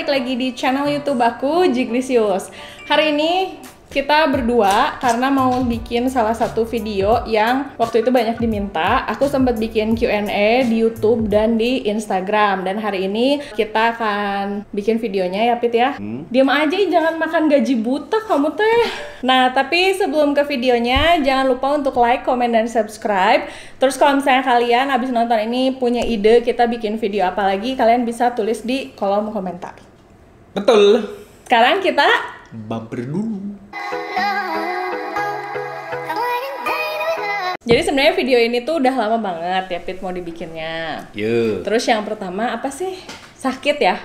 balik lagi di channel YouTube aku, Jiglisius. Hari ini kita berdua karena mau bikin salah satu video yang waktu itu banyak diminta. Aku sempat bikin Q&A di YouTube dan di Instagram. Dan hari ini kita akan bikin videonya ya, Pit ya. Diam aja, jangan makan gaji buta kamu teh. Nah, tapi sebelum ke videonya, jangan lupa untuk like, comment, dan subscribe. Terus kalau misalnya kalian abis nonton ini punya ide kita bikin video apa lagi, kalian bisa tulis di kolom komentar. Betul. Sekarang kita Bumper dulu. Jadi sebenarnya video ini tuh udah lama banget ya Pit mau dibikinnya. Terus yang pertama apa sih? Sakit ya?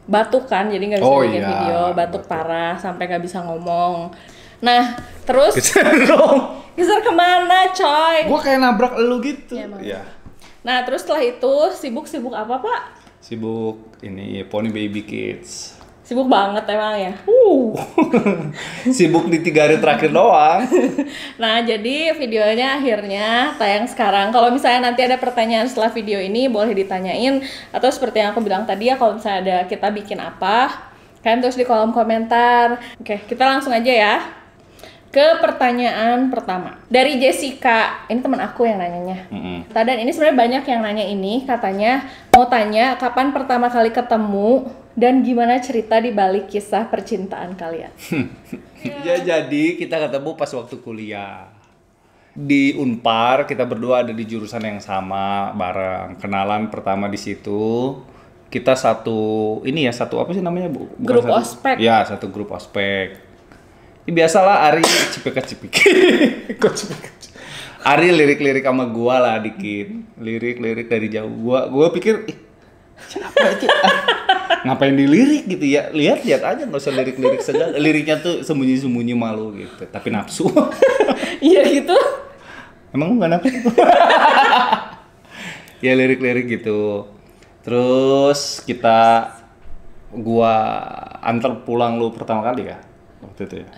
Batuk kan, jadi nggak bisa bikin video. Batuk parah sampai nggak bisa ngomong. Nah, terus geser kemana coy? Gua kayak nabrak elu gitu. Ya. Nah, terus setelah itu sibuk apa Pak? Sibuk ini Pony Baby Kids. Sibuk banget emang ya. Sibuk di 3 hari terakhir doang. Nah, jadi videonya akhirnya tayang sekarang. Kalau misalnya nanti ada pertanyaan setelah video ini, boleh ditanyain. Atau seperti yang aku bilang tadi ya, kalau misalnya ada kita bikin apa, kalian tulis di kolom komentar. Oke, kita langsung aja ya ke pertanyaan pertama. Dari Jessica, ini teman aku yang nanyanya. Dan ini sebenarnya banyak yang nanya ini, katanya mau tanya kapan pertama kali ketemu dan gimana cerita di balik kisah percintaan kalian. Ya jadi kita ketemu pas waktu kuliah. Di Unpar, kita berdua ada di jurusan yang sama, bareng. Kenalan pertama di situ. Kita satu apa sih namanya, Bu? Grup ospek. Ya, satu grup ospek. Biasalah Ari cipika-cipik. Ari lirik-lirik sama gua lah dikit. Lirik dari jauh. Gua pikir siapa itu? Ngapain dilirik gitu ya? Lihat aja, nggak usah lirik-lirik segala. Liriknya tuh sembunyi-sembunyi malu gitu. Tapi nafsu. Iya gitu. Emang lu nggak nafsu? Ya lirik-lirik gitu. Terus gua antar pulang lu pertama kali ya waktu itu ya.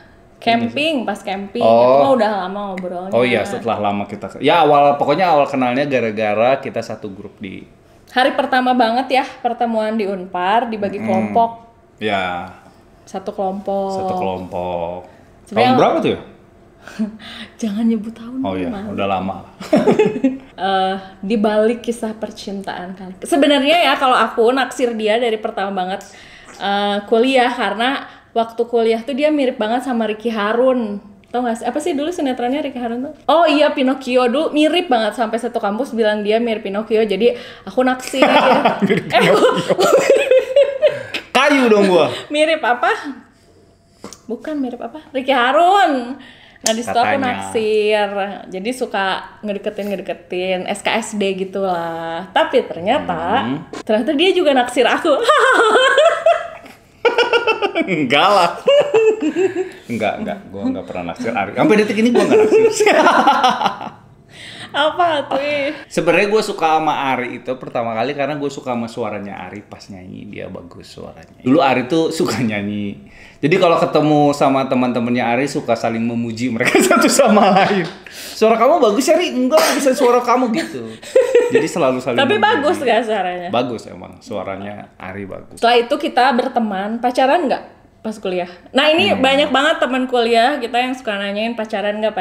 Camping, pas camping, itu mah udah lama ngobrolnya. Oh iya, setelah lama kita, ya pokoknya awal kenalnya gara-gara kita satu grup di hari pertama banget ya, pertemuan di Unpar, dibagi kelompok. Ya. Satu kelompok. Tahun berapa tuh ya? Jangan nyebut tahun. Oh iya, udah lama. Di balik kisah percintaan kali. Sebenarnya ya kalau aku naksir dia dari pertama banget kuliah, karena waktu kuliah tuh dia mirip banget sama Ricky Harun. Tau gak sih? Apa sih dulu sinetronnya Ricky Harun tuh? Oh iya, Pinocchio dulu. Mirip banget, sampai satu kampus bilang dia mirip Pinocchio. Jadi aku naksir. Kayu dong gua. Mirip apa? Bukan mirip apa? Ricky Harun. Nah di situ aku naksir. Jadi suka ngedeketin SKSD gitulah. Tapi ternyata dia juga naksir aku. Enggak lah. Enggak. Gua enggak pernah naksir Ari. Sampai detik ini gua enggak naksir. Apa tuh? Sebenarnya gue suka sama Ari itu pertama kali karena gue suka sama suaranya Ari pas nyanyi, dia bagus suaranya. Dulu Ari tuh suka nyanyi. Jadi kalau ketemu sama teman-temannya Ari suka saling memuji mereka satu sama lain. Suara kamu bagus ya, Ri? Enggak, bisa suara kamu gitu. Jadi selalu saling Tapi memuji. bagus gak suaranya? Bagus emang, suaranya Ari bagus. Setelah itu kita berteman, pacaran nggak pas kuliah? Nah ini banyak banget teman kuliah kita yang suka nanyain pacaran nggak?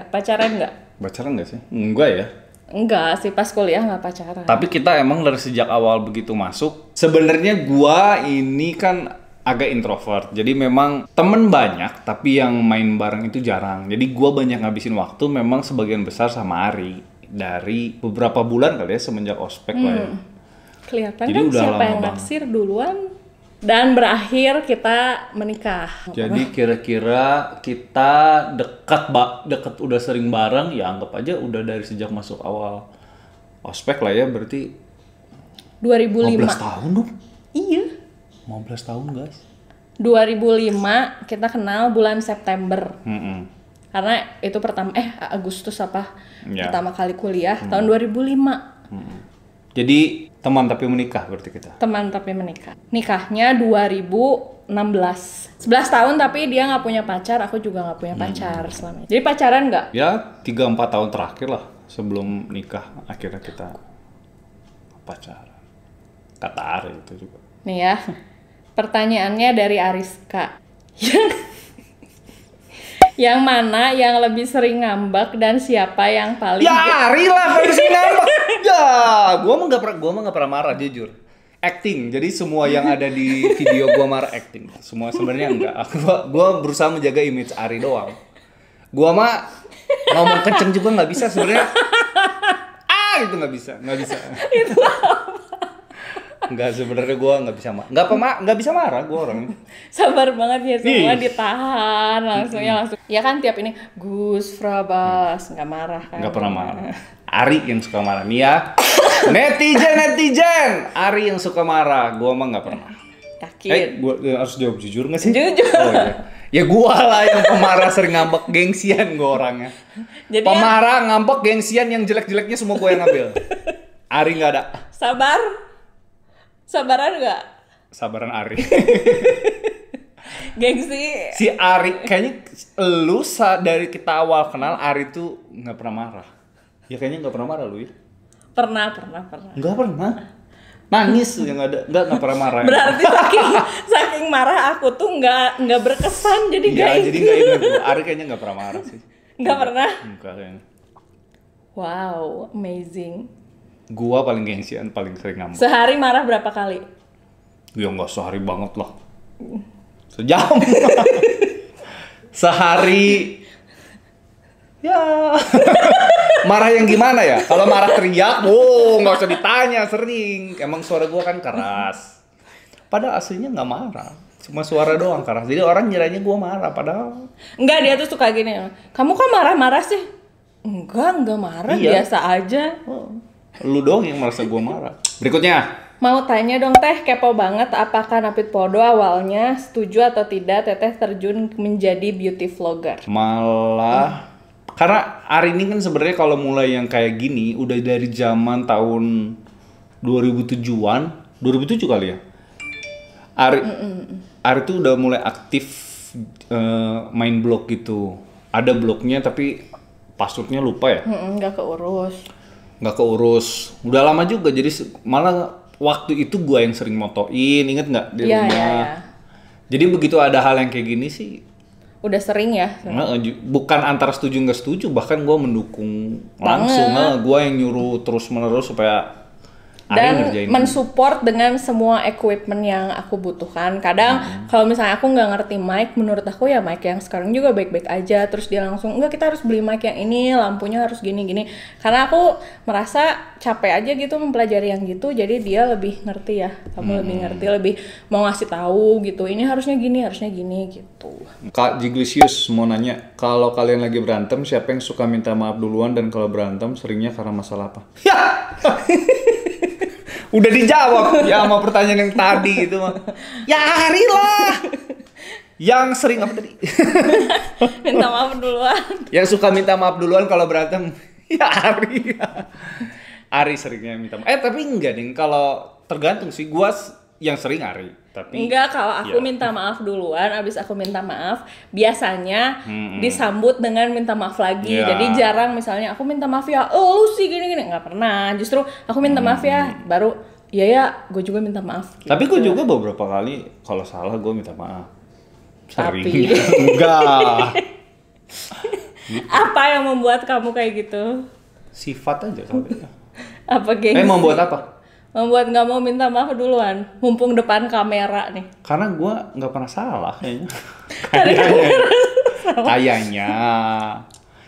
Pacaran nggak sih? Enggak ya? Enggak sih, pas kuliah nggak pacaran. Tapi kita emang dari sejak awal begitu masuk, sebenarnya gua ini kan agak introvert. Jadi memang temen banyak, tapi yang main bareng itu jarang. Jadi gua banyak ngabisin waktu memang sebagian besar sama Ari. Dari beberapa bulan kali ya, semenjak ospek lah ya. Kelihatan kan siapa yang naksir duluan. Dan berakhir kita menikah. Jadi kira-kira kita dekat udah sering bareng, ya anggap aja udah dari sejak masuk awal ospek lah ya, berarti 2005. 15 tahun dong? Iya. 15 tahun guys. 2005 kita kenal bulan September. Karena itu Agustus pertama kali kuliah tahun 2005. Jadi teman tapi menikah berarti kita. Teman tapi menikah. Nikahnya 2016. 11 tahun tapi dia nggak punya pacar, aku juga nggak punya pacar selama ini. Jadi pacaran nggak? Ya 3-4 tahun terakhir lah sebelum nikah akhirnya kita pacaran. Kata Ari itu juga. Nih ya. Pertanyaannya dari Ariska. Yang mana yang lebih sering ngambek dan siapa yang paling... Ya, Ari lah paling sering ngambek. Ya, gua mah nggak pernah marah jujur. Acting, jadi semua yang ada di video gua marah acting. Semua sebenarnya enggak. Gua berusaha menjaga image Ari doang. Gua mah ngomong kenceng juga nggak bisa sebenarnya. Itu nggak bisa. Itu apa? Enggak, sebenarnya gue nggak bisa marah gue orangnya. Sabar banget ya, semua ditahan langsung. Ya kan tiap ini Gus Frabas nggak marah kan? Nggak pernah marah. Ari yang suka marah nih ya. netizen Ari yang suka marah, gue mah nggak pernah. Yakin? Gue harus jawab jujur nggak sih? Jujur. Oh, iya. Ya gue lah yang pemarah sering ngambek, gengsian gue orangnya. Jadi pemarah ngambek gengsian, yang jelek-jeleknya semua gue yang ngambil. Ari nggak ada. Sabaran nggak? Sabaran Ari. Gengsi. Si Ari kayaknya dari kita awal kenal Ari tuh nggak pernah marah. Ya kayaknya nggak pernah marah lu ya. Pernah. Nggak pernah. Nangis yang ada, nggak pernah marah. Berarti saking marah aku tuh nggak berkesan, jadi iya, jadi nggak ingat. Ari kayaknya nggak pernah marah sih. Nggak pernah. Enggak kayaknya. Wow, amazing. Gua paling gengsian, paling sering ngambek. Sehari marah berapa kali? Ya nggak sehari banget lah. Sejam. Sehari. Ya. Marah yang gimana ya? Kalau marah teriak, nggak usah ditanya, sering. Emang suara gua kan keras. Padahal aslinya nggak marah. Cuma suara doang keras. Jadi orang ngiranya gua marah, padahal. Enggak, dia tuh suka gini. Kamu kok marah-marah sih? Enggak marah, biasa aja. Lu doang yang merasa gua marah. Berikutnya. Mau tanya dong Teh, kepo banget apakah Napit Poldo awalnya setuju atau tidak Teteh terjun menjadi beauty vlogger? Malah karena Ari ini kan sebenarnya kalau mulai yang kayak gini udah dari zaman tahun 2007-an, 2007 kali ya. Ari tuh udah mulai aktif main blog gitu. Ada blognya tapi passwordnya lupa ya. Nggak keurus. Udah lama juga, jadi malah waktu itu gua yang sering motoin, inget nggak di rumah? Iya. Jadi begitu ada hal yang kayak gini sih, udah sering ya? Bukan antara setuju nggak setuju, bahkan gua mendukung langsung. Gua yang nyuruh terus menerus supaya dan mensupport dengan semua equipment yang aku butuhkan. Kadang kalau misalnya aku nggak ngerti mic, menurut aku ya mic yang sekarang juga baik-baik aja. Terus dia langsung, enggak, kita harus beli mic yang ini, lampunya harus gini-gini. Karena aku merasa capek aja gitu mempelajari yang gitu. Jadi dia lebih ngerti ya, kamu lebih ngerti, lebih mau ngasih tahu gitu. Ini harusnya gini gitu. Kak Jiglisius mau nanya, kalau kalian lagi berantem, siapa yang suka minta maaf duluan, dan kalau berantem seringnya karena masalah apa? Ya. Udah dijawab ya sama pertanyaan yang tadi gitu mah. Ya Ari lah. Yang sering apa tadi? Minta maaf duluan. Yang suka minta maaf duluan kalau berantem. Ya Ari. Ari seringnya minta maaf. Tapi enggak ding, kalau tergantung sih. Gua yang sering Ari. Tapi enggak, kalau aku minta maaf duluan, abis aku minta maaf, biasanya disambut dengan minta maaf lagi. Jadi jarang misalnya aku minta maaf ya, lu sih gini-gini, nggak pernah. Justru aku minta maaf ya, baru ya, gue juga minta maaf. Gitu. Tapi gue juga beberapa kali kalau salah gue minta maaf. Sering. Tapi enggak. Gitu. Apa yang membuat kamu kayak gitu? Sifat aja kali. Apa gengsi? Membuat apa? Membuat nggak mau minta maaf duluan, mumpung depan kamera nih. Karena gue nggak pernah salah kayaknya. Kayaknya.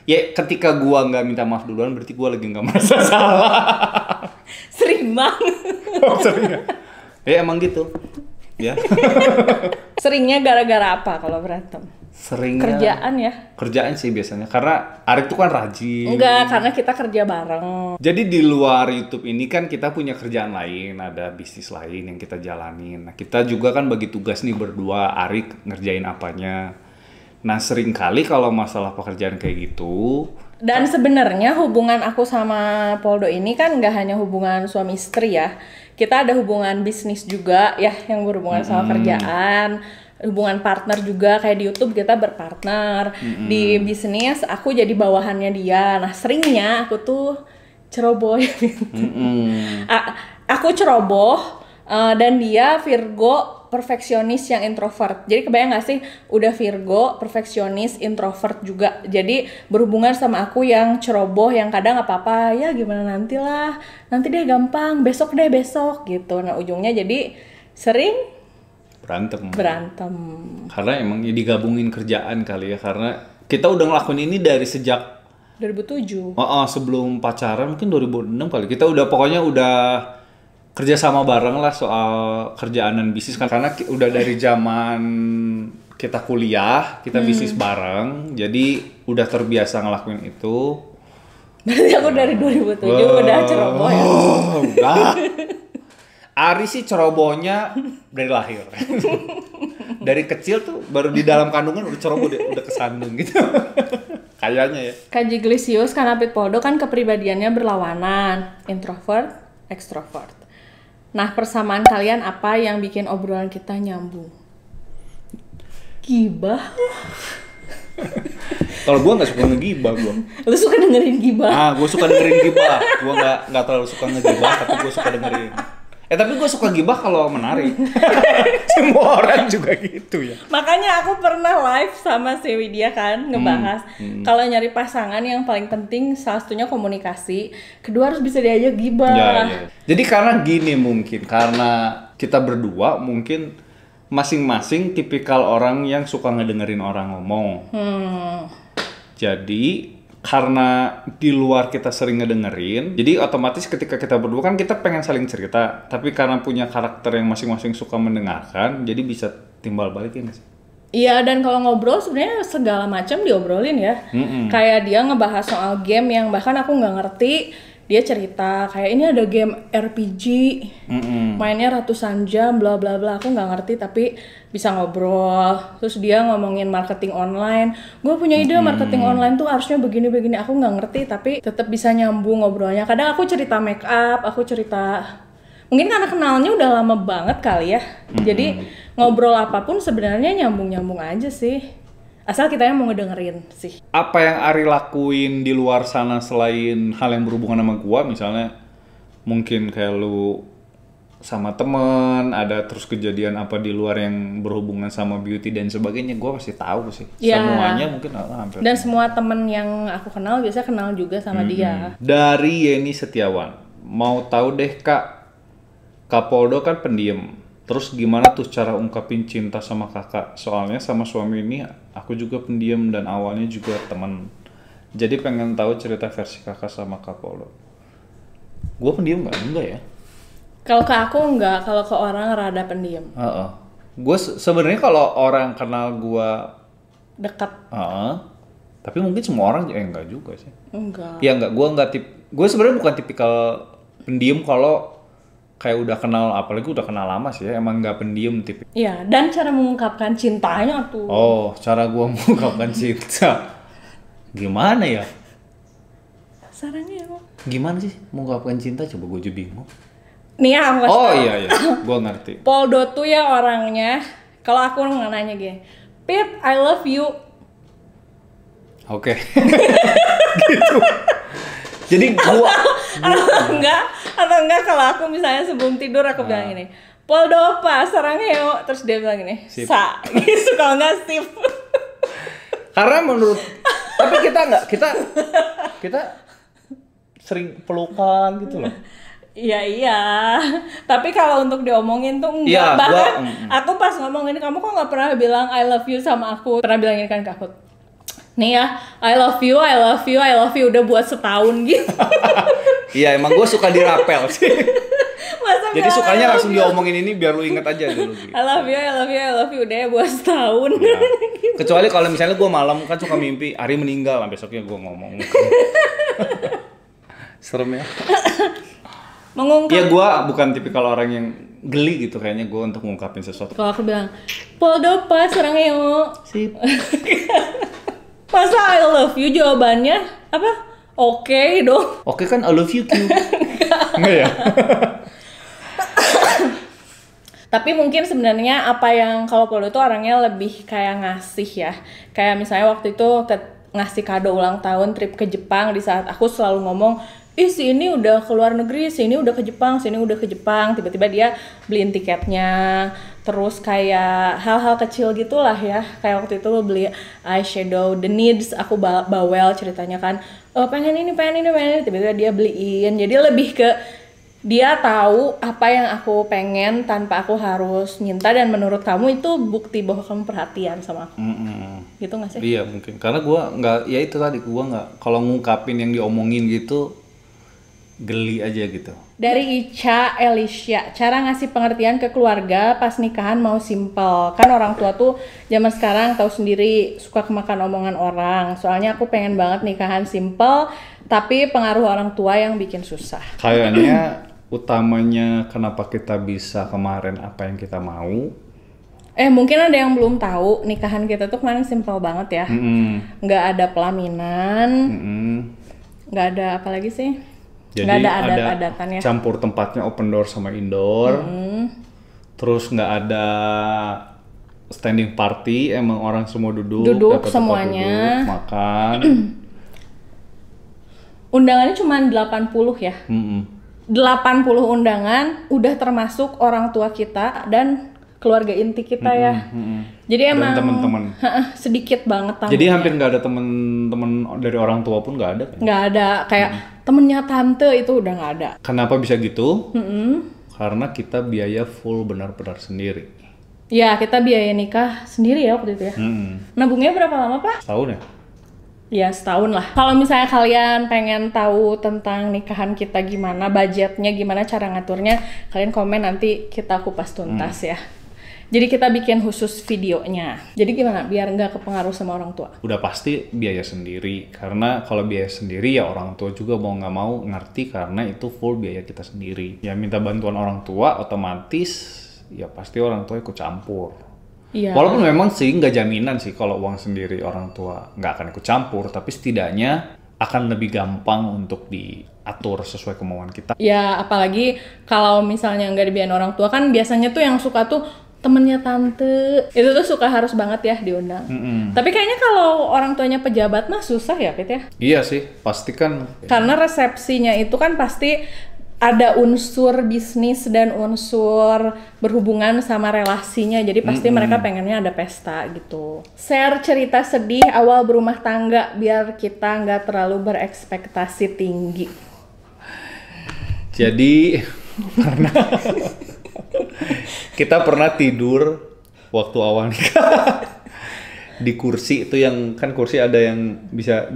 Ya ketika gue nggak minta maaf duluan berarti gue lagi nggak merasa salah. Sering banget. Oh, sering ya? Ya emang gitu. Ya. Seringnya gara-gara apa kalau berantem? Seringnya kerjaan ya? Kerjaan sih biasanya, karena Arif tuh kan rajin. Enggak, karena kita kerja bareng. Jadi di luar YouTube ini kan kita punya kerjaan lain, ada bisnis lain yang kita jalanin. Nah kita juga kan bagi tugas nih berdua, Arif ngerjain apanya. Nah sering kali kalau masalah pekerjaan kayak gitu. Dan sebenarnya hubungan aku sama Poldo ini kan nggak hanya hubungan suami istri ya. Kita ada hubungan bisnis juga ya, yang berhubungan sama kerjaan. Hubungan partner juga, kayak di YouTube kita berpartner. Di bisnis aku jadi bawahannya dia. Nah seringnya aku tuh ceroboh gitu. Aku ceroboh dan dia Virgo perfeksionis yang introvert. Jadi kebayang gak sih, udah Virgo, perfeksionis, introvert juga. Jadi berhubungan sama aku yang ceroboh, yang kadang gak apa-apa, ya gimana nantilah, nanti deh gampang, besok deh besok gitu. Nah ujungnya jadi sering berantem. Karena emang ya digabungin kerjaan kali ya, karena kita udah ngelakuin ini dari sejak 2007. Sebelum pacaran mungkin 2006 kali. Kita pokoknya udah kerja sama bareng lah soal kerjaan dan bisnis kan, karena udah dari zaman kita kuliah kita bisnis bareng, jadi udah terbiasa ngelakuin itu. Berarti aku dari 2007 udah ceroboh ya? Udah. Ari sih cerobohnya dari lahir. Dari kecil tuh baru di dalam kandungan udah ceroboh, udah kesandung gitu. Kayaknya ya. Kak Jiglisius, Kanapit Poldo kan kepribadiannya berlawanan, introvert, extrovert. Nah, persamaan kalian apa yang bikin obrolan kita nyambung? Gibah. Kalau gue nggak suka ngegibah gue. Lu suka dengerin gibah? Gue suka dengerin gibah. Gue nggak terlalu suka ngegibah, tapi gue suka dengerin. Tapi gue suka gibah kalau menarik. Semua orang juga gitu ya. Makanya aku pernah live sama si Widya kan, ngebahas kalau nyari pasangan yang paling penting salah satunya komunikasi, kedua harus bisa diajak gibah. Ya. Jadi karena gini, mungkin karena kita berdua mungkin masing-masing tipikal orang yang suka ngedengerin orang ngomong. Jadi karena di luar kita sering ngedengerin, jadi otomatis ketika kita berdua kan kita pengen saling cerita, tapi karena punya karakter yang masing-masing suka mendengarkan, jadi bisa timbal balikin sih. Iya, dan kalau ngobrol sebenarnya segala macam diobrolin ya. Kayak dia ngebahas soal game yang bahkan aku nggak ngerti, dia cerita kayak ini ada game RPG, mainnya ratusan jam, bla bla bla, aku nggak ngerti tapi bisa ngobrol. Terus dia ngomongin marketing online, gue punya ide marketing online tuh harusnya begini-begini, aku nggak ngerti tapi tetap bisa nyambung ngobrolnya. Kadang aku cerita make up, aku cerita, mungkin karena kenalnya udah lama banget kali ya, jadi ngobrol apapun sebenarnya nyambung-nyambung aja sih. Asal kita yang mau ngedengerin sih. Apa yang Ari lakuin di luar sana selain hal yang berhubungan sama gua, misalnya mungkin kayak lu sama temen, ada terus kejadian apa di luar yang berhubungan sama beauty dan sebagainya, gua pasti tahu sih. Ya. Semuanya mungkin hampir. Dan semua temen yang aku kenal biasa kenal juga sama dia. Dari Yeni Setiawan, mau tahu deh Kak Poldo kan pendiam. Terus gimana tuh cara ungkapin cinta sama kakak? Soalnya sama suami ini aku juga pendiam dan awalnya juga teman. Jadi pengen tahu cerita versi kakak sama Kak Poldo. Gue pendiam nggak? Enggak ya? Kalau ke aku enggak, kalau ke orang rada pendiam. Gue sebenarnya kalau orang kenal gue Dekat. tapi mungkin semua orang enggak juga sih. Enggak. Ya enggak, gue sebenarnya bukan tipikal pendiam kalau kayak udah kenal, apalagi udah kenal lama sih ya, emang nggak pendiam tipe. Iya, dan cara mengungkapkan cintanya tuh. Oh, cara gua mengungkapkan cinta. Gimana ya? Sarannya emang. Gimana sih mengungkapkan cinta? Coba gue juga bingung. Nih ya, aku kasih Oh tau. iya, gua ngerti. Poldo tuh ya orangnya, kalau aku nanya gini, Pit, I love you. Oke. Gitu. Jadi gua atau enggak kalau aku misalnya sebelum tidur aku bilang gini, Poldo apa sarangnya yo, terus dia bilang gini, Sip. sa, gitu. Kalau enggak sip. karena menurut, tapi kita sering pelukan gitu loh. Iya, tapi kalau untuk diomongin tuh enggak. Iya, Bahkan aku pas ngomong ini, kamu kok nggak pernah bilang I love you sama aku. Pernah bilang ini kan ke aku, nih ya, I love you, I love you, I love you udah buat setahun gitu. Iya, emang gue suka dirapel sih. Masa Jadi bilang, sukanya I langsung love you? diomongin ini biar lu inget aja dulu. Gitu. I love you, I love you, I love you udah buat setahun. Ya. Kecuali kalau misalnya gue malam kan suka mimpi Ari meninggal, nah besoknya gue ngomong. Serem ya. Mengungkap. Iya, gue bukan tipikal orang yang geli gitu kayaknya gue untuk ngungkapin sesuatu. Kalau aku bilang, Poldo pas orangnya yo. Sip. Masa I love you jawabannya apa? Oke dong. Oke kan, I love you too. Enggak ya? Tapi mungkin sebenarnya apa yang kalau Poldo tuh orangnya lebih kayak ngasih ya. Kayak misalnya waktu itu ngasih kado ulang tahun trip ke Jepang di saat aku selalu ngomong, si ini udah ke luar negeri, si ini udah ke Jepang, si ini udah ke Jepang. Tiba-tiba dia beliin tiketnya. terus kayak hal-hal kecil gitulah ya. Kayak waktu itu beli eyeshadow, the needs, aku bawel ceritanya kan, pengen ini, tiba-tiba dia beliin. Jadi lebih ke dia tahu apa yang aku pengen tanpa aku harus minta, dan menurut kamu itu bukti bahwa kamu perhatian sama aku. Gitu nggak sih? Iya mungkin, karena gue nggak, ya itu tadi gue nggak, kalau ngungkapin yang diomongin gitu geli aja gitu. Dari Ica Elisha, cara ngasih pengertian ke keluarga pas nikahan mau simple. Kan orang tua tuh zaman sekarang tahu sendiri suka kemakan omongan orang. Soalnya aku pengen banget nikahan simple, tapi pengaruh orang tua yang bikin susah. Kayaknya utamanya kenapa kita bisa kemarin apa yang kita mau. Mungkin ada yang belum tahu, nikahan kita tuh kemarin simple banget ya. Nggak ada pelaminan, nggak ada apa lagi sih? Jadi nggak ada adat-adatan ya. Campur tempatnya open door sama indoor. Terus nggak ada standing party, emang orang semua duduk semuanya, duduk, makan. Undangannya cuma 80 ya. 80 undangan, udah termasuk orang tua kita dan keluarga inti kita ya. Jadi emang teman-teman sedikit banget tamunya. Jadi hampir nggak ada teman-teman dari orang tua pun nggak ada. Nggak ada, kayak temennya tante itu udah nggak ada. Kenapa bisa gitu? Karena kita biaya full benar-benar sendiri. Ya, kita biaya nikah sendiri ya waktu itu ya. Nabungnya berapa lama, Pak? Setahun ya? Ya, setahun lah. Kalau misalnya kalian pengen tahu tentang nikahan kita gimana, budgetnya gimana, cara ngaturnya, kalian komen, nanti kita kupas tuntas ya. Jadi kita bikin khusus videonya. Jadi gimana biar nggak kepengaruh sama orang tua? Udah pasti biaya sendiri. Karena kalau biaya sendiri ya orang tua juga mau nggak mau ngerti, karena itu full biaya kita sendiri. Ya minta bantuan orang tua otomatis ya pasti orang tua ikut campur. Iya. Walaupun memang sih nggak jaminan sih kalau uang sendiri orang tua nggak akan ikut campur, tapi setidaknya akan lebih gampang untuk diatur sesuai kemauan kita. Ya apalagi kalau misalnya nggak dibiayain orang tua, kan biasanya tuh yang suka tuh temennya tante, itu tuh suka harus banget ya diundang. Tapi kayaknya kalau orang tuanya pejabat mah susah ya, Pit ya? Iya sih, pasti kan. Karena resepsinya itu kan pasti ada unsur bisnis dan unsur berhubungan sama relasinya, jadi pasti mereka pengennya ada pesta gitu. Share cerita sedih awal berumah tangga biar kita nggak terlalu berekspektasi tinggi. Jadi kita pernah tidur waktu awal nikah di kursi itu, yang kan kursi ada yang bisa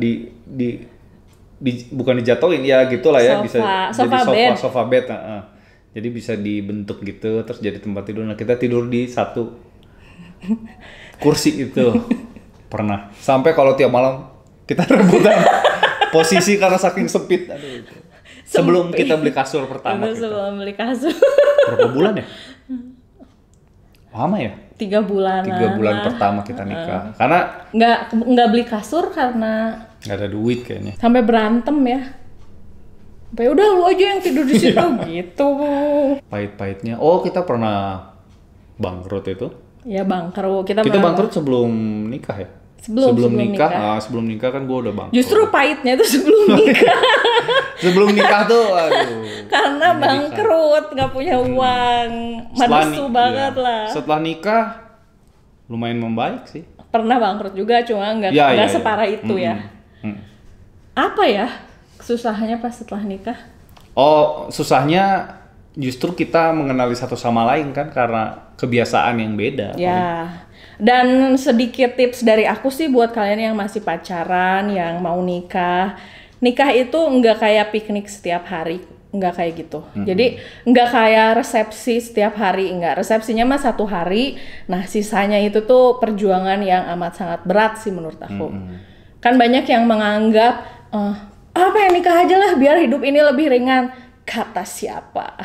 bukan dijatuhin ya gitulah ya, bisa jadi sofa bed. Jadi bisa dibentuk gitu terus jadi tempat tidur. Nah, kita tidur di satu kursi itu pernah. Sampai kalau tiap malam kita rebutan posisi karena saking sempit. Aduh, itu. Sebelum kita beli kasur pertama. Sebelum beli kasur. Berapa bulan ya? Lama ya? 3 bulan. 3 bulan pertama kita nikah. Karena nggak beli kasur karena nggak ada duit kayaknya. Sampai berantem ya. Sampai udah lu aja yang tidur di situ gitu. Pahit-pahitnya. Oh, kita pernah bangkrut itu. Ya bangkrut. Kita bangkrut sebelum nikah ya? Sebelum nikah. Sebelum nikah kan gue udah bangkrut. Justru pahitnya tuh sebelum nikah. Sebelum nikah tuh aduh. Karena bangkrut, nggak punya uang. Manesu banget lah. Setelah nikah lumayan membaik sih. Pernah bangkrut juga, cuma nggak separah itu ya. Apa ya susahnya pas setelah nikah? Oh, susahnya justru kita mengenali satu sama lain kan, karena kebiasaan yang beda. Ya. Dan sedikit tips dari aku sih buat kalian yang masih pacaran, yang mau nikah. Nikah itu nggak kayak piknik setiap hari, nggak kayak gitu. Jadi nggak kayak resepsi setiap hari, nggak. Resepsinya mah 1 hari, nah sisanya itu tuh perjuangan yang amat sangat berat sih menurut aku. Kan banyak yang menganggap, apa ya nikah aja lah biar hidup ini lebih ringan. Kata siapa?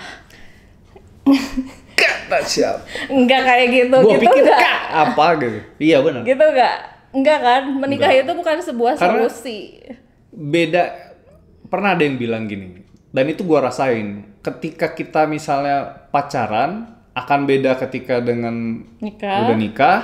Kata siapa? Enggak kayak gitu. Gua gitu pikir enggak. apa gitu. Iya benar. Gitu enggak kan? Menikah itu bukan sebuah solusi. Beda, pernah ada yang bilang gini, dan itu gua rasain. Ketika kita misalnya pacaran, akan beda ketika dengan udah nikah.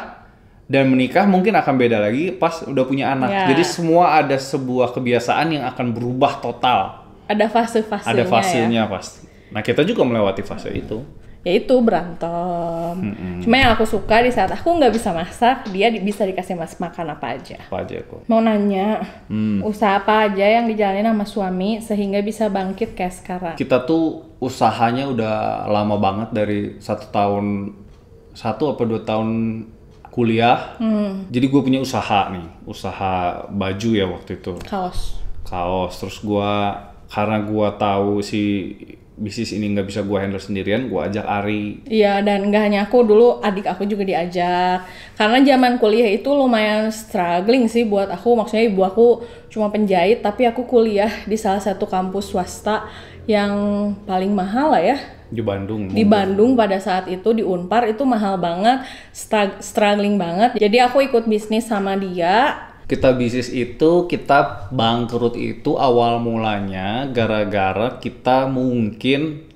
Dan menikah mungkin akan beda lagi pas udah punya anak. Ya. Jadi semua ada sebuah kebiasaan yang akan berubah total. Ada fase-fasenya. Ada fasenya ya? Pasti. Nah kita juga melewati fase itu. ya itu berantem. Cuma yang aku suka di saat aku nggak bisa masak, dia bisa dikasih makan apa aja. Apa aja kok? Mau nanya, usaha apa aja yang dijalanin sama suami sehingga bisa bangkit kayak sekarang? Kita tuh usahanya udah lama banget dari 1 apa 2 tahun kuliah. Jadi gue punya usaha nih, usaha baju ya waktu itu. Kaos. Terus karena gue tahu si bisnis ini nggak bisa gue handle sendirian, gue ajak Ari. Iya, dan nggak hanya aku, dulu adik aku juga diajak. Karena zaman kuliah itu lumayan struggling sih buat aku. Maksudnya ibu aku cuma penjahit, tapi aku kuliah di salah satu kampus swasta yang paling mahal lah ya. Di Bandung. Di Bandung pada saat itu, di Unpar itu mahal banget, struggling banget. Jadi aku ikut bisnis sama dia. Kita bisnis itu, kita bangkrut itu awal mulanya gara-gara kita mungkin,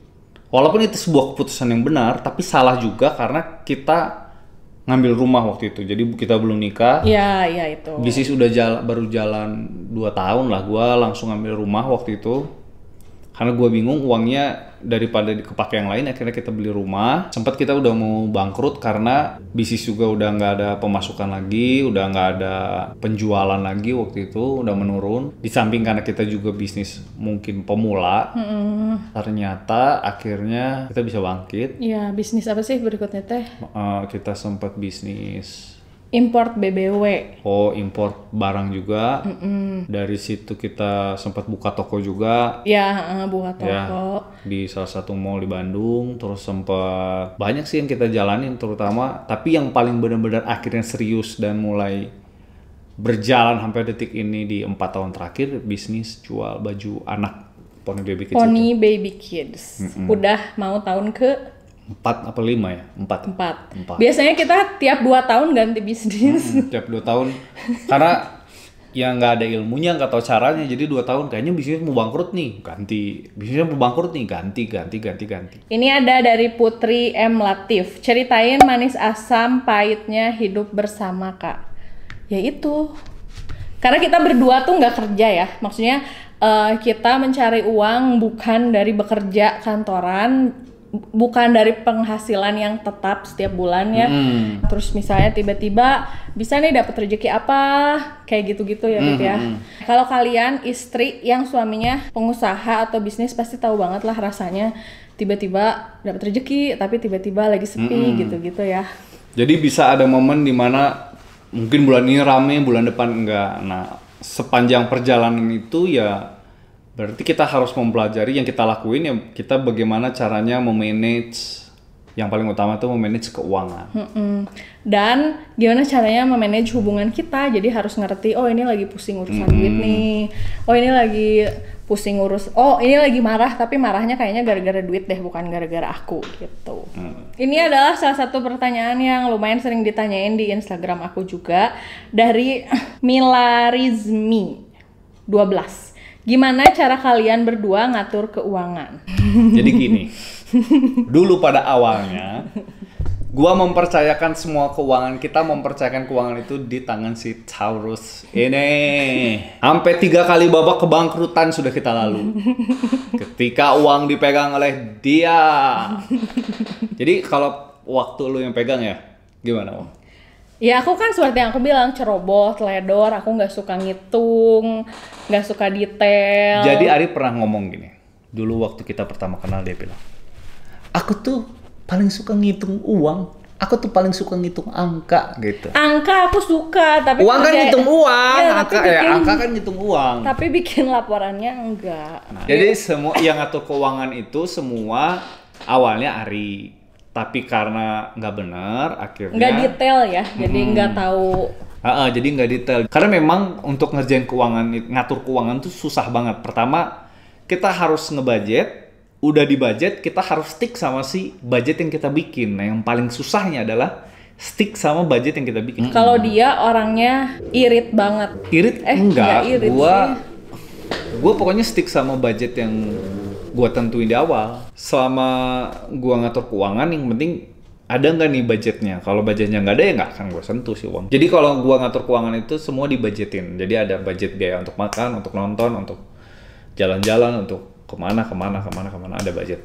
walaupun itu sebuah keputusan yang benar, tapi salah juga karena kita ngambil rumah waktu itu. Jadi kita belum nikah. Iya itu. Bisnis udah baru jalan 2 tahun lah, gue langsung ngambil rumah waktu itu. Karena gue bingung uangnya daripada kepake yang lain, akhirnya kita beli rumah. Sempat kita udah mau bangkrut karena bisnis juga udah nggak ada pemasukan lagi, udah nggak ada penjualan lagi waktu itu, udah menurun. Di samping karena kita juga bisnis mungkin pemula, ternyata akhirnya kita bisa bangkit. Iya, bisnis apa sih berikutnya teh? Kita sempat bisnis import BBW. Oh, import barang juga. Dari situ kita sempat buka toko juga. Ya, buka toko. Ya, di salah satu mall di Bandung. Terus sempat banyak sih yang kita jalanin terutama. Tapi yang paling benar-benar akhirnya serius dan mulai berjalan sampai detik ini di 4 tahun terakhir, bisnis jual baju anak Pony Baby Kids. Pony Baby Kids. Udah mau tahun ke 4 apa 5 ya? 4. Biasanya kita tiap 2 tahun ganti bisnis. Tiap 2 tahun. Karena ya nggak ada ilmunya, nggak tahu caranya. Jadi 2 tahun kayaknya bisnis mau bangkrut nih, ganti. Bisnisnya mau bangkrut nih, ganti. Ini ada dari Putri M. Latif. Ceritain manis asam pahitnya hidup bersama Kak. Ya itu. Karena kita berdua tuh nggak kerja ya. Maksudnya kita mencari uang bukan dari bekerja kantoran, bukan dari penghasilan yang tetap setiap bulan ya. Terus misalnya tiba-tiba bisa nih dapat rezeki apa, kayak gitu-gitu ya Beb ya. Kalau kalian istri yang suaminya pengusaha atau bisnis pasti tahu banget lah rasanya tiba-tiba dapat rezeki tapi tiba-tiba lagi sepi gitu-gitu ya. Jadi bisa ada momen dimana mungkin bulan ini rame, bulan depan enggak. Nah, sepanjang perjalanan itu ya berarti kita harus mempelajari, yang kita lakuin ya kita bagaimana caranya memanage, yang paling utama tuh memanage keuangan. Dan gimana caranya memanage hubungan kita, jadi harus ngerti, oh ini lagi pusing urusan duit nih, oh ini lagi pusing oh ini lagi marah tapi marahnya kayaknya gara-gara duit deh, bukan gara-gara aku gitu. Ini adalah salah satu pertanyaan yang lumayan sering ditanyain di Instagram aku juga, dari Milarizmi 12. Gimana cara kalian berdua ngatur keuangan? Jadi gini, dulu pada awalnya, gua mempercayakan semua keuangan kita, mempercayakan keuangan itu di tangan si Taurus ini. Sampai 3 kali babak kebangkrutan sudah kita lalui. Ketika uang dipegang oleh dia. Jadi kalau waktu lu yang pegang ya, gimana Om? Ya aku kan seperti yang aku bilang, ceroboh, teledor, aku nggak suka ngitung, nggak suka detail. Jadi Ari pernah ngomong gini, dulu waktu kita pertama kenal dia bilang, aku tuh paling suka ngitung uang, aku tuh paling suka ngitung angka gitu. Angka aku suka, tapi uang kan ngitung uang, ya, angka kan ngitung uang. Tapi bikin laporannya enggak. Jadi semua yang ngatur keuangan itu semua awalnya Ari. Tapi karena nggak benar, akhirnya nggak detail ya, jadi nggak tahu. Jadi nggak detail. Karena memang untuk ngerjain keuangan, ngatur keuangan tuh susah banget. Pertama, kita harus ngebudget. Udah di budget, kita harus stick sama si budget yang kita bikin. Nah, yang paling susahnya adalah stick sama budget yang kita bikin. Kalau dia orangnya irit banget. Irit? Enggak. Gua pokoknya stick sama budget yang gua tentuin di awal. Selama gua ngatur keuangan, yang penting ada nggak nih budgetnya. Kalau budgetnya nggak ada ya nggak akan gua sentuh sih uang. Jadi kalau gua ngatur keuangan itu semua dibudgetin. Jadi ada budget biaya untuk makan, untuk nonton, untuk jalan-jalan, untuk kemana ada budget.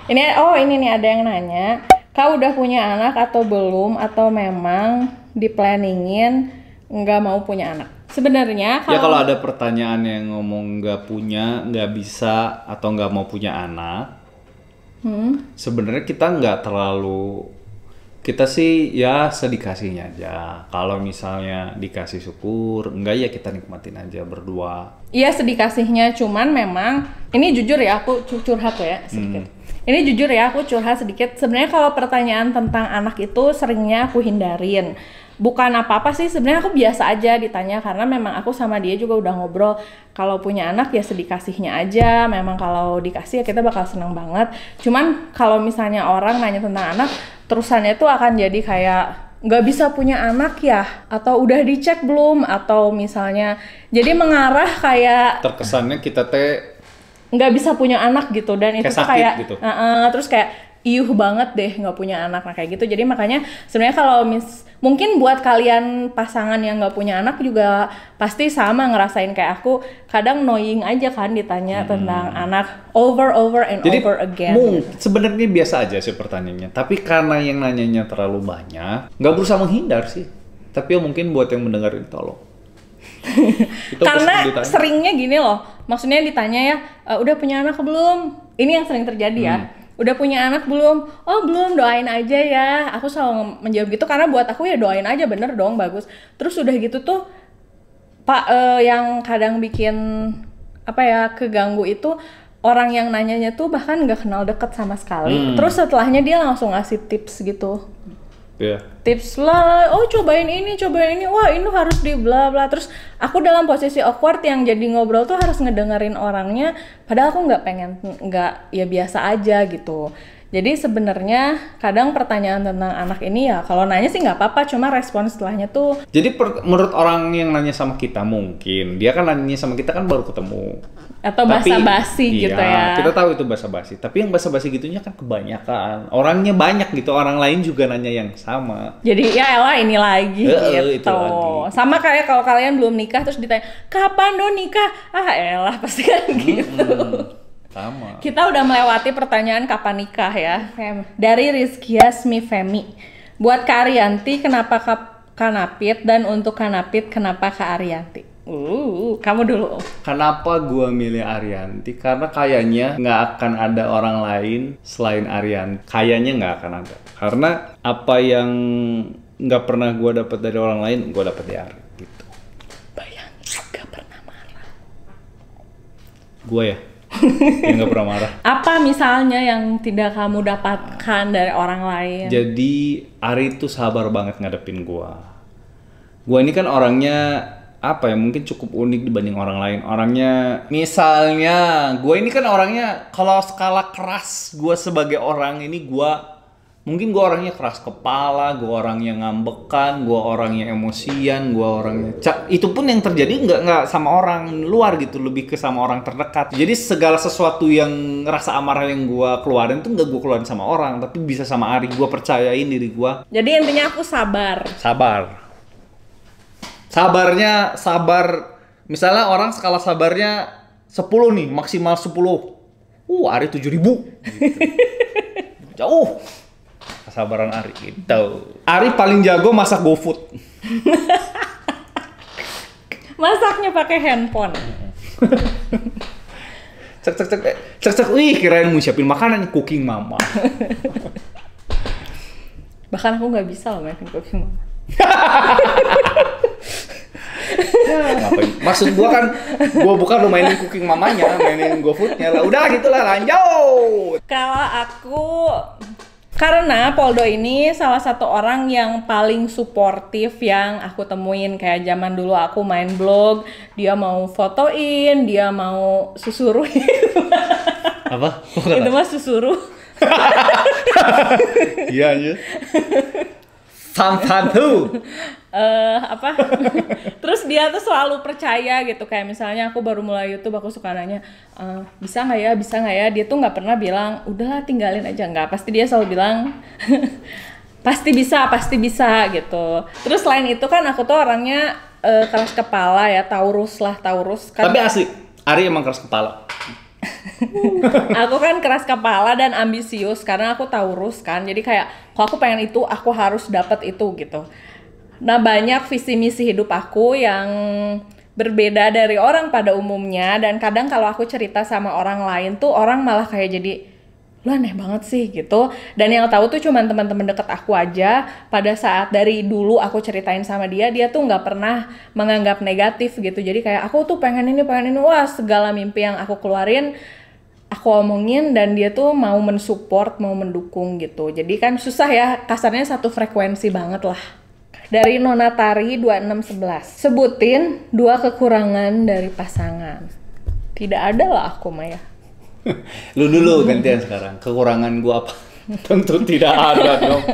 Ini nih ada yang nanya, kau udah punya anak atau belum, atau memang di-planningin nggak mau punya anak? Sebenarnya kalau ada pertanyaan yang ngomong nggak punya, nggak bisa, atau nggak mau punya anak, sebenarnya kita sih ya sedikasihnya aja. Kalau misalnya dikasih syukur, enggak ya kita nikmatin aja berdua. Iya sedikasihnya, cuman memang ini jujur ya aku curhat ya sedikit. Ini jujur ya aku curhat sedikit. Sebenarnya kalau pertanyaan tentang anak itu seringnya aku hindarin. Bukan apa-apa sih, sebenarnya aku biasa aja ditanya karena memang aku sama dia juga udah ngobrol kalau punya anak ya sedikasihnya aja. Memang kalau dikasih ya kita bakal senang banget. Cuman kalau misalnya orang nanya tentang anak, terusannya tuh akan jadi kayak nggak bisa punya anak ya, atau udah dicek belum, atau misalnya jadi mengarah kayak terkesannya kita nggak bisa punya anak gitu, dan itu tuh kayak gitu. Terus kayak banget deh nggak punya anak, nah kayak gitu. Jadi makanya sebenarnya kalau mungkin buat kalian pasangan yang nggak punya anak juga pasti sama ngerasain kayak aku, kadang annoying aja kan ditanya tentang anak over and jadi, over again. Sebenarnya biasa aja sih pertanyaannya, tapi karena yang nanyanya terlalu banyak, nggak berusaha menghindar sih. Tapi ya mungkin buat yang mendengar ini tolong. Karena seringnya gini loh, maksudnya ditanya ya, udah punya anak belum? Ini yang sering terjadi ya. Udah punya anak belum? Oh belum, doain aja ya. Aku selalu menjawab gitu karena buat aku ya doain aja, bener dong, bagus. Terus udah gitu tuh yang kadang bikin keganggu itu orang yang nanyanya tuh bahkan nggak kenal deket sama sekali. Terus setelahnya dia langsung ngasih tips gitu. Tips lah, oh cobain ini, wah ini harus di bla bla. Terus aku dalam posisi awkward yang jadi ngobrol tuh harus ngedengerin orangnya, padahal aku ya biasa aja gitu. Jadi sebenarnya kadang pertanyaan tentang anak ini ya kalau nanya sih nggak apa-apa, cuma respon setelahnya tuh. Jadi menurut orang yang nanya sama kita, mungkin dia kan nanya sama kita kan baru ketemu. Atau basa-basi gitu ya. Kita tahu itu basa-basi, tapi yang basa-basi gitunya kan kebanyakan. Orangnya banyak gitu, orang lain juga nanya yang sama. Jadi ya elah ini lagi gitu. Itu lagi. Sama kayak kalau kalian belum nikah terus ditanya, kapan dong nikah? Ah elah pasti kan gitu. Sama. Kita udah melewati pertanyaan kapan nikah ya. Dari Rizky Yasmi Femi. Buat Kak Arianti, kenapa Kanapit? Dan untuk Kanapit, kenapa Kak Arianti? Kamu dulu. Kenapa gua milih Arianti? Karena kayaknya nggak akan ada orang lain selain Arianti. Kayaknya nggak akan ada. Karena apa yang nggak pernah gua dapat dari orang lain, gua dapat dari Ari. Gitu. Bayangin, nggak pernah marah. Gua ya, yang nggak pernah marah. Apa misalnya yang tidak kamu dapatkan dari orang lain? Jadi Ari tuh sabar banget ngadepin gua. Gua ini kan orangnya mungkin cukup unik dibanding orang lain. Orangnya, misalnya, gue ini kan orangnya, kalau skala keras, gue sebagai orang ini, mungkin gue orangnya keras kepala, gue orangnya ngambekan, gue orangnya emosian, gue orangnya itu pun yang terjadi nggak sama orang luar gitu, lebih ke sama orang terdekat. Jadi segala sesuatu yang rasa amarah yang gue keluarin tuh nggak gue keluarin sama orang, tapi bisa sama Ari. Gue percayain diri gue. Jadi intinya aku sabar. Sabar. Misalnya orang skala sabarnya 10 nih, maksimal 10. Ari 7.000. Gitu. Jauh. Kesabaran Ari gitu. Ari paling jago masak GoFood. Masaknya pakai handphone. Cek. Wih, kirain mau siapin makanan, cooking mama. Bahkan aku nggak bisa loh main cooking mama. Ngapain? Maksud gua kan, gua bukan lu mainin cooking mamanya, mainin GoFoodnya lah. Udah gitulah, lanjut. Kalau aku, karena Poldo ini salah satu orang yang paling suportif yang aku temuin. Kayak zaman dulu aku main blog, dia mau fotoin, dia mau susuruin. Apa? Itu mah susuruh. Iya aja. Santu. Terus dia tuh selalu percaya gitu, kayak misalnya aku baru mulai YouTube, aku suka nanya bisa nggak ya, dia tuh nggak pernah bilang udahlah tinggalin aja, nggak, pasti dia selalu bilang pasti bisa gitu. Terus selain itu kan aku tuh orangnya keras kepala ya, Taurus kan. Tapi asli Ari emang keras kepala. Aku kan keras kepala dan ambisius karena aku Taurus kan. Jadi kayak kalau aku pengen itu, aku harus dapat itu gitu. Nah, banyak visi misi hidup aku yang berbeda dari orang pada umumnya, dan kadang kalau aku cerita sama orang lain tuh orang malah kayak jadi lu aneh banget sih gitu. Dan yang tahu tuh cuman teman-teman deket aku aja. Pada saat dari dulu aku ceritain sama dia tuh nggak pernah menganggap negatif gitu. Jadi kayak aku tuh pengen ini, wah segala mimpi yang aku keluarin aku omongin, dan dia tuh mau mensupport, mau mendukung gitu. Jadi kan susah ya, kasarnya satu frekuensi banget lah. Dari Nonatari 2611, sebutin 2 kekurangan dari pasangan. Tidak ada lah aku Maya. Lu dulu gantian sekarang. Kekurangan gua apa? Tentu tidak ada dong.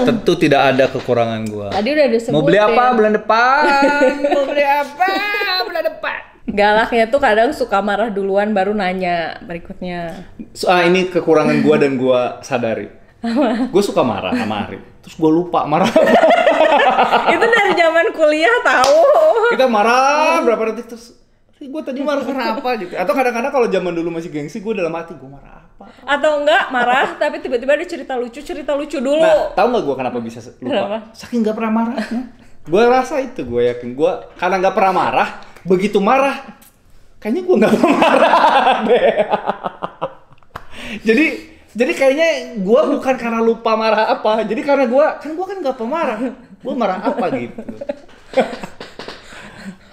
Tentu tidak ada kekurangan gua. Tadi udah disebutin. Mau beli apa bulan depan? Mau beli apa bulan depan? Galaknya tuh kadang suka marah duluan baru nanya berikutnya. Ini kekurangan gua dan gua sadari. Gue suka marah sama Ari, terus gue lupa marah. Itu dari zaman kuliah tahu. Kita marah berapa detik terus, gue tadi marah karena apa gitu. Atau kadang-kadang kalau zaman dulu masih gengsi, gue dalam hati gue marah apa. Atau enggak marah tapi tiba-tiba ada cerita lucu dulu. Nah, tahu nggak gue kenapa bisa lupa? Kenapa? Saking nggak pernah marah. Gue rasa itu, gue yakin gue karena nggak pernah marah. Begitu marah, kayaknya gue nggak pernah marah deh. Jadi kayaknya gue bukan karena lupa marah apa, jadi karena gue kan nggak pemarah, gue marah apa gitu.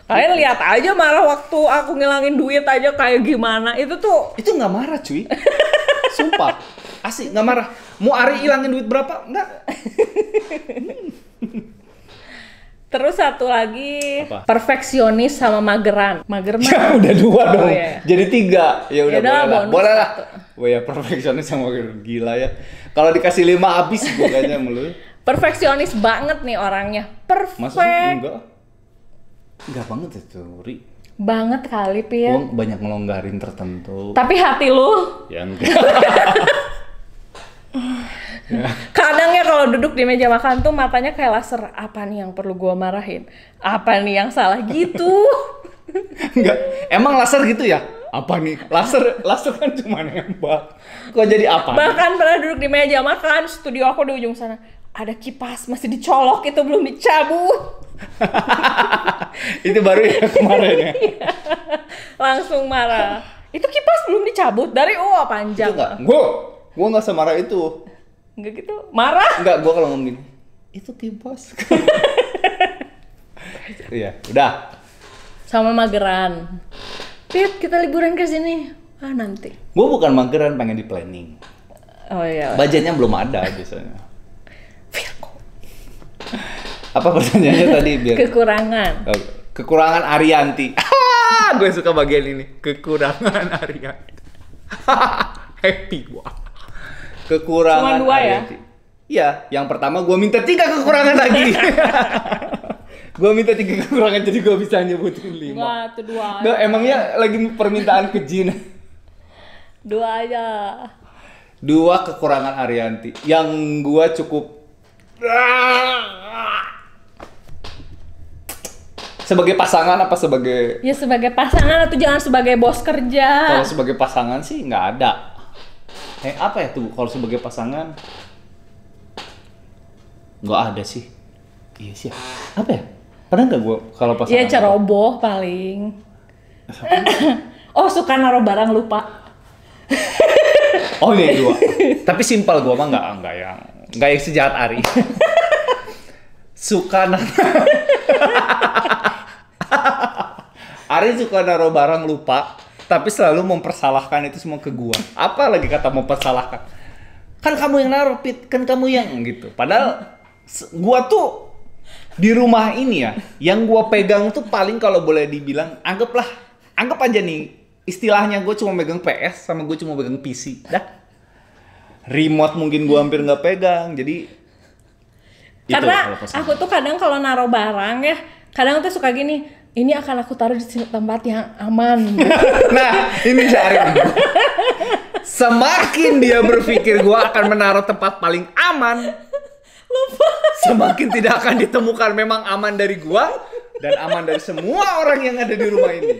Kalian lihat aja marah waktu aku ngilangin duit aja kayak gimana, itu nggak marah cuy, sumpah, asik nggak marah. Mau Ari hilangin duit berapa? Nggak. Terus satu lagi, apa? Perfeksionis sama mageran. Mager mah. Ya udah 2 dong. Iya. Jadi 3. Ya udah boleh lah. Boleh lah. Oh ya, perfeksionis sama mager, gila ya. Kalau dikasih 5 habis gue kayaknya mulu. Perfeksionis banget nih orangnya. Masa sih enggak? Enggak banget itu, Ri. Banget kali, Pil. Gue banyak ngelonggarin tertentu. Tapi hati lu? Ya enggak. Ya. Kadang ya kalau duduk di meja makan tuh matanya kayak laser. Apa nih yang perlu gua marahin? Apa nih yang salah gitu? Enggak. Emang laser gitu ya? Apa nih? Laser kan cuma nembak. Kok jadi apa? Bahkan pernah duduk di meja makan, studio aku di ujung sana. Ada kipas masih dicolok, itu belum dicabut. Itu baru ya kemarin ya? Langsung marah. Itu kipas belum dicabut dari panjang. Gue nggak semarah itu. Enggak gitu, marah? Enggak, gue kalau ngomong gini, itu kipas. Iya, udah. Sama mageran. Pit, kita liburan ke sini. Nanti. Gue bukan mageran, pengen di planning. Oh iya. Budgetnya belum ada biasanya. Virgo. Apa pertanyaannya tadi biar? Kekurangan. Kekurangan Arianti. Gue suka bagian ini. Kekurangan Arianti. Happy gua. Kekurangan Cuma 2 Arianti. Iya, yang pertama gue minta 3 kekurangan lagi. Gue minta 3 kekurangan jadi gue bisa nyebutin 5. Enggak, itu 2 aja. Nggak, emangnya lagi permintaan keji nih. 2 aja. 2 kekurangan Arianti yang gue cukup sebagai pasangan apa sebagai? Ya sebagai pasangan atau jangan sebagai bos kerja. Kalau sebagai pasangan sih nggak ada. Apa ya tuh kalau sebagai pasangan? Nggak ada sih. Iya sih. Apa ya? Pernah nggak gue kalau pasangan? Iya ceroboh paling. Suka naruh barang lupa. Oh iya 2. Tapi simpel gue mah nggak yang sejahat Ari. Suka Ari suka naruh barang lupa, tapi selalu mempersalahkan itu semua ke gua. Apa lagi kata mempersalahkan? Kan kamu yang naruh, Pit. Kan kamu yang gitu. Padahal gua tuh di rumah ini ya, yang gua pegang tuh paling kalau boleh dibilang, anggap aja nih, istilahnya gua cuma megang PS sama gua cuma megang PC. Dah. Remote mungkin gua hampir nggak pegang, jadi karena aku tuh kadang kalau naruh barang ya, kadang tuh suka gini, ini akan aku taruh di tempat yang aman. Nah, ini Syarif. Semakin dia berpikir gua akan menaruh tempat paling aman, semakin tidak akan ditemukan memang aman dari gua dan aman dari semua orang yang ada di rumah ini.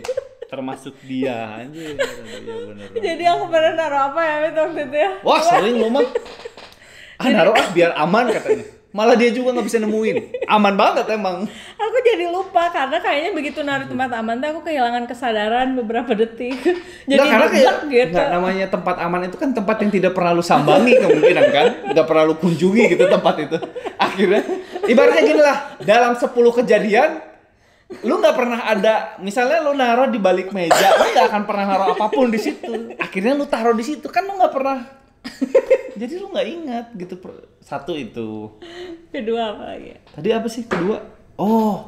termasuk dia anjir. Iya bener. Jadi aku pernah naruh apa ya itu waktu itu ya? Wah sering lo mah. Naruh biar aman katanya. Malah dia juga nggak bisa nemuin. Aman banget emang. Aku jadi lupa karena kayaknya begitu naruh tempat aman tuh aku kehilangan kesadaran beberapa detik. Jadi karena kayak gitu. nggak, namanya tempat aman itu kan tempat yang tidak pernah lu sambangi kemungkinan kan, nggak pernah lu kunjungi gitu tempat itu. Akhirnya ibaratnya gini lah, dalam 10 kejadian lu nggak pernah ada, misalnya lu naruh di balik meja, lu nggak akan pernah naruh apapun di situ. Akhirnya lu taruh di situ kan lu nggak pernah. Jadi lu nggak ingat gitu. Satu itu. Kedua apa lagi? Tadi apa sih kedua? Oh,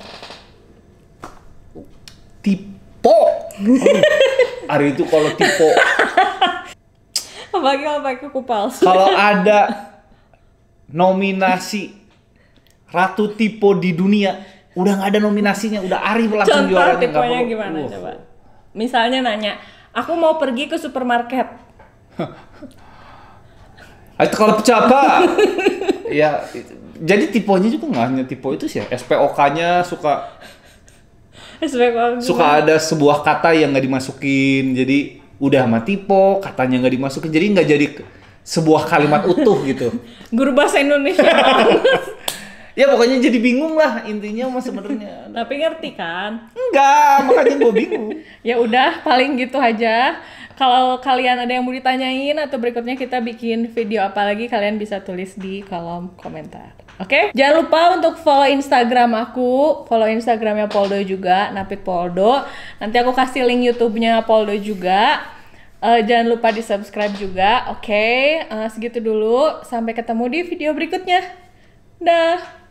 tipe. Hari itu kalau tipe. Apalagi kalau pakai kuku palsu. Kalau ada nominasi Ratu Tipe di dunia, udah nggak ada nominasinya, udah Ari langsung juaranya. Contoh tipenya gimana coba? Misalnya nanya, aku mau pergi ke supermarket. Itu kalau pecapa. Ya, jadi tipenya juga nggak hanya tipe itu sih ya. SPOK-nya suka ada sebuah kata yang nggak dimasukin, jadi udah sama tipe, katanya nggak dimasukin, jadi nggak jadi sebuah kalimat utuh gitu. Guru bahasa Indonesia. Ya pokoknya jadi bingung lah intinya mas sebenarnya. Tapi ngerti kan? Enggak, makanya gue bingung. Ya udah, paling gitu aja. Kalau kalian ada yang mau ditanyain atau berikutnya kita bikin video apa lagi, kalian bisa tulis di kolom komentar. Oke? Jangan lupa untuk follow Instagram aku, follow Instagramnya Poldo juga, Napit Poldo. Nanti aku kasih link YouTube-nya Poldo juga. Jangan lupa di-subscribe juga. Oke? Segitu dulu. Sampai ketemu di video berikutnya. Dah.